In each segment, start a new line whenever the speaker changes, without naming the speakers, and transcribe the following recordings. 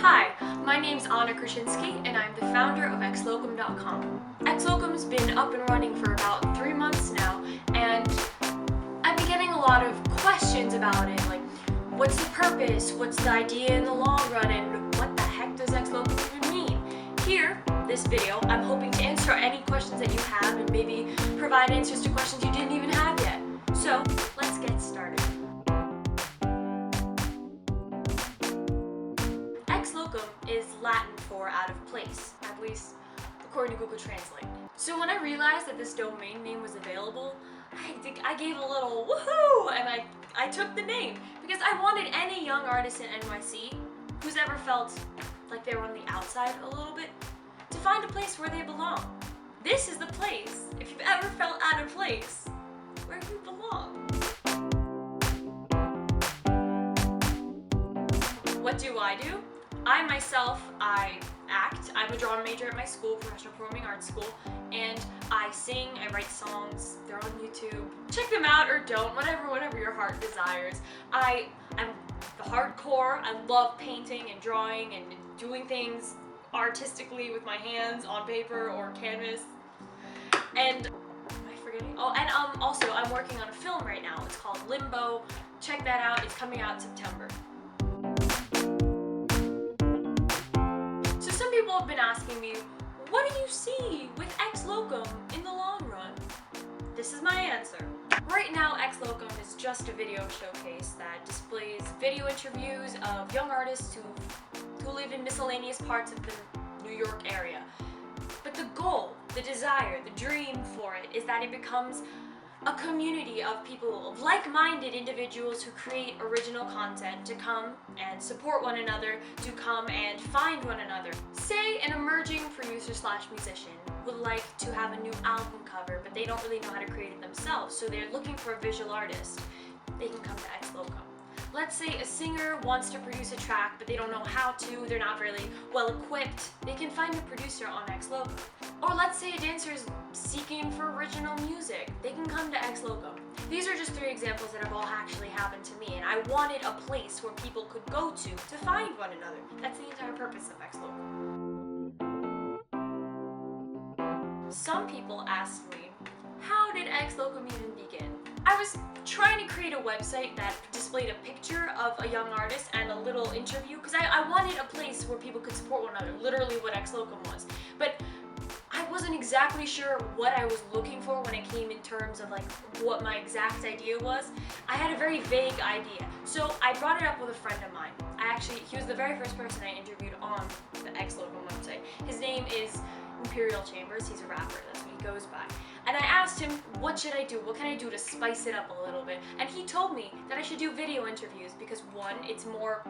Hi, my name's KRUTCHINSKY and I'm the founder of LOCUM.com. LOCUM's been up and running for about 3 months now, and I've been getting a lot of questions about it, like what's the purpose, what's the idea in the long run, and what the heck does LOCUM even mean? Here, this video, I'm hoping to answer any questions that you have and maybe provide answers to questions you didn't even have yet. So, let's get started. LOCUM is Latin for out of place, at least according to Google Translate. So when I realized that this domain name was available, I gave a little woohoo, and I took the name because I wanted any young artist in NYC who's ever felt like they were on the outside a little bit to find a place where they belong. This is the place, if you've ever felt out of place, where you belong. What do? I act. I'm a drama major at my school, Professional Performing Arts School, and I sing, I write songs, they're on YouTube. Check them out or don't, whatever your heart desires. I'm hardcore, I love painting and drawing and doing things artistically with my hands on paper or canvas. And, am I forgetting? Oh, and also I'm working on a film right now, it's called Limbo. Check that out, it's coming out in September. People have been asking me, what do you see with LOCUM in the long run? This is my answer. Right now, LOCUM is just a video showcase that displays video interviews of young artists who live in miscellaneous parts of the New York area. But the goal, the desire, the dream for it is that it becomes a community of people, of like-minded individuals who create original content to come and support one another, to come and find one another. Say an emerging producer/musician would like to have a new album cover, but they don't really know how to create it themselves, so they're looking for a visual artist. They can come to LOCUM. Let's say a singer wants to produce a track, but they don't know how to, they're not really well equipped. They can find a producer on LOCUM. Or let's say a dancer is seeking for original music. They can come to LOCUM. These are just 3 examples that have all actually happened to me, and I wanted a place where people could go to find one another. That's the entire purpose of LOCUM. Some people asked me, how did LOCUM even begin? I was trying to create a website that displayed a picture of a young artist and a little interview, because I wanted a place where people could support one another, literally what LOCUM was. But I wasn't exactly sure what I was looking for when it came in terms of like what my exact idea was. I had a very vague idea. So I brought it up with a friend of mine. He was the very first person I interviewed on the LOCUM website. His name is Imperial Chambers, he's a rapper, that's what he goes by. And I asked him, what should I do? What can I do to spice it up a little bit? And he told me that I should do video interviews because 1, it's more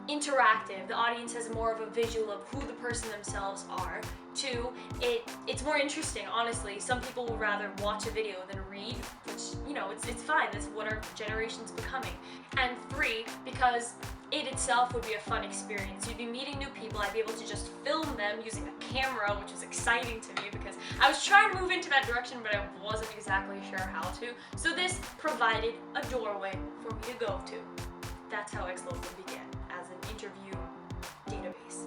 interactive. The audience has more of a visual of who the person themselves are. 2, it's more interesting, honestly. Some people would rather watch a video than read, which, you know, it's fine. That's what our generation's becoming. And 3, because it itself would be a fun experience. You'd be meeting new people. I'd be able to just film them using a camera, which was exciting to me because I was trying to move into that direction, but I wasn't exactly sure how to. So this provided a doorway for me to go to. That's how LOCUM began, as an interview database.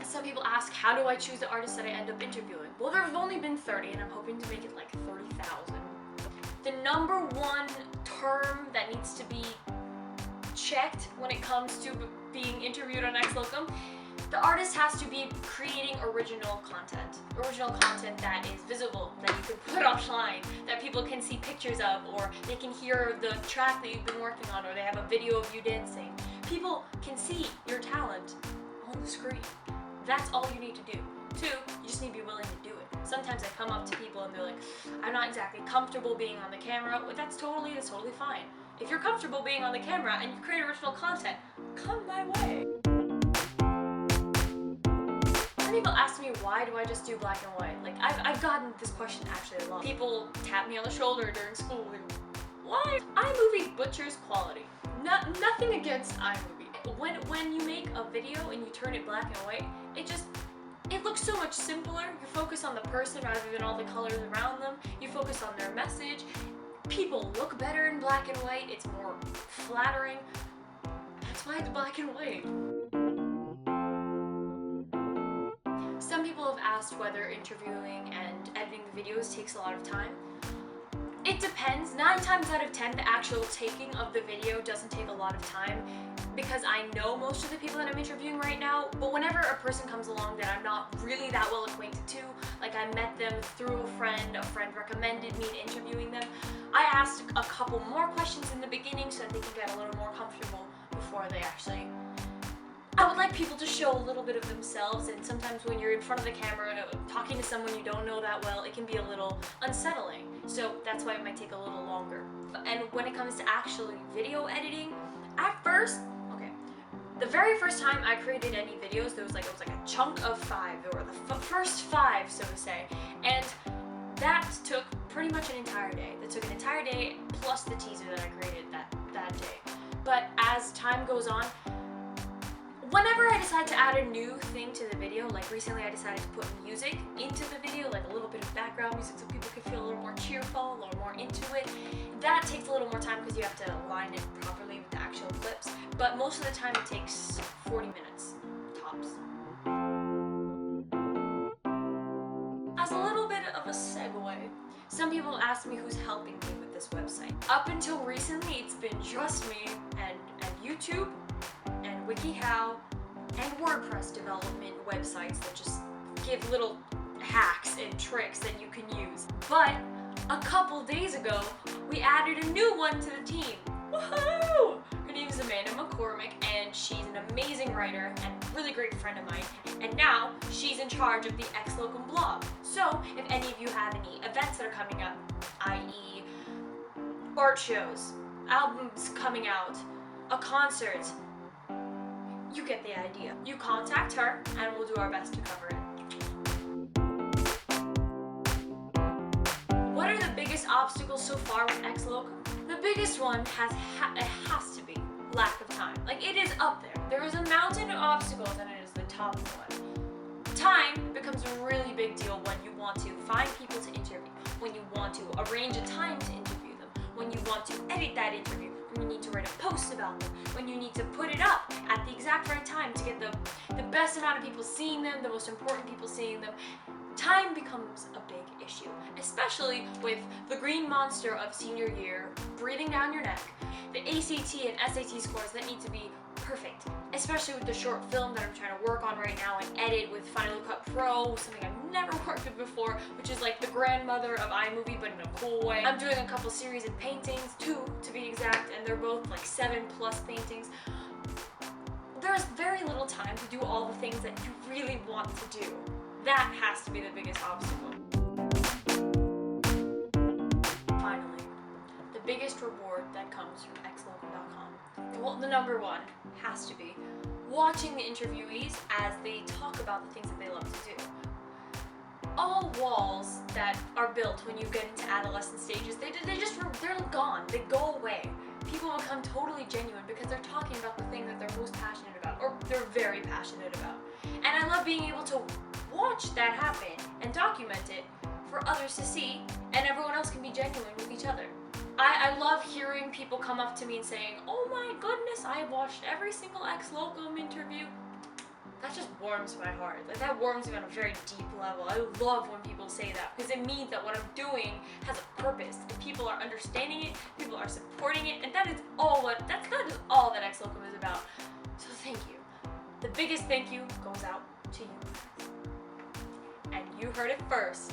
Some people ask, how do I choose the artists that I end up interviewing? Well, there have only been 30, and I'm hoping to make it like 30,000. The number 1 term that needs to be checked when it comes to being interviewed on LOCUM, the artist has to be creating original content that is visible, that you can put offline, that people can see pictures of, or they can hear the track that you've been working on, or they have a video of you dancing. People can see your talent on the screen. That's all you need to do. 2, you just need to be willing to do it. Sometimes I come up to people and they're like, I'm not exactly comfortable being on the camera. Well, that's totally fine. If you're comfortable being on the camera and you create original content, come my way. Some people ask me, why do I just do black and white? Like, I've gotten this question actually a lot. People tap me on the shoulder during school and, why? iMovie butchers quality. Nothing against iMovie. When you make a video and you turn it black and white, it looks so much simpler. You focus on the person rather than all the colors around them. You focus on their message. People look better in black and white. It's more flattering. why it's black and white. Some people have asked whether interviewing and editing the videos takes a lot of time. It depends. 9 times out of 10, the actual taking of the video doesn't take a lot of time because I know most of the people that I'm interviewing right now, but whenever a person comes along that I'm not really that well acquainted to, like I met them through a friend recommended me to interviewing them, I asked a couple more questions in the beginning so that they can get a little more comfortable before they actually... I would like people to show a little bit of themselves, and sometimes when you're in front of the camera talking to someone you don't know that well, it can be a little unsettling. So that's why it might take a little longer. And when it comes to actually video editing, at first, the very first time I created any videos, it was like a chunk of 5, or the first 5, so to say, and that took pretty much an entire day. That took an entire day plus the teaser that I created that day. But as time goes on, whenever I decide to add a new thing to the video, like recently I decided to put music into the video, like a little bit of background music so people can feel a little more cheerful, a little more into it. That takes a little more time because you have to align it properly with the actual clips, but most of the time it takes 40 minutes, tops. As a little bit of a segue, some people ask me who's helping me with this website. Up until recently, it's been just me and YouTube, and WikiHow, and WordPress development websites that just give little hacks and tricks that you can use. But a couple days ago, we added a new one to the team. Woohoo! Her name is Amanda McCormick, and she's an amazing writer and really great friend of mine. And now she's in charge of the LOCUM blog. So if any of you have any events that are coming up, i.e. art shows, albums coming out, a concert, you get the idea. You contact her and we'll do our best to cover it. What are the biggest obstacles so far with LOCUM? The biggest one has to be lack of time. Like, it is up there. There is a mountain of obstacles and it is the top one. Time becomes a really big deal when you want to find people to interview, when you want to arrange a time to interview them, when you want to edit that interview, when you need to write a post about them, when you need to put it up at the exact right time to get the best amount of people seeing them, the most important people seeing them. Time becomes a big issue, especially with the green monster of senior year breathing down your neck, the ACT and SAT scores that need to be perfect, especially with the short film that I'm trying to work on right now and edit with Final Cut Pro, something I've never worked with before, which is like the grandmother of iMovie but in a cool way. I'm doing a couple series of paintings, 2 to be exact, and they're both like 7+ paintings. There's very little time to do all the things that you really want to do. That has to be the biggest obstacle. Finally, the biggest reward that comes from xlocum.com, well, the number one has to be watching the interviewees as they talk about the things that they love to do. All walls that are built when you get into adolescent stages, they're gone, they go away. People become totally genuine because they're talking about the thing that they're most passionate about, or they're very passionate about. And I love being able to watch that happen and document it for others to see, and everyone else can be genuine with each other. I love hearing people come up to me and saying, "Oh my goodness, I watched every single LOCUM interview." That just warms my heart. Like, that warms me on a very deep level. I love when people say that because it means that what I'm doing has a purpose and people are understanding it, people are supporting it, and that is all that LOCUM is about. So thank you. The biggest thank you goes out to you. And you heard it first.